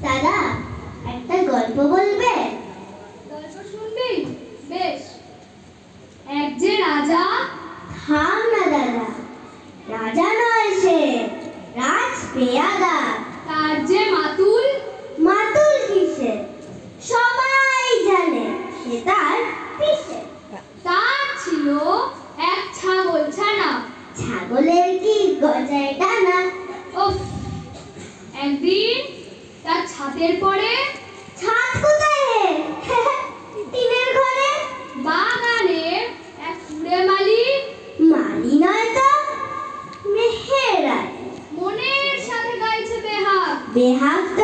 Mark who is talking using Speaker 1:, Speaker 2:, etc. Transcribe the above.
Speaker 1: দাদা, একটা গল্প বলবে?
Speaker 2: গল্প শুনবি? বেশ। এক যে রাজা।
Speaker 1: থাম না দাদা, রাজা নয় সে, রাজ পেয়াদা।
Speaker 2: তার যে মাতুল।
Speaker 1: মাতুল কিসে? সবাই জানে সে তার পিসে।
Speaker 2: তার ছিল এক ছাগল ছানা।
Speaker 1: ছাগলের কি গজায় ডানা?
Speaker 2: উফ! একদিন তার ছাদের পরে।
Speaker 1: ছাদ কোথায় হে? টিনের ঘরে।
Speaker 2: বাগানের এক কুড়ে মালি।
Speaker 1: মালি নয় তো, মেহেরায়।
Speaker 2: মনের সাথে গাইছে বেহাগ।
Speaker 1: বেহাগ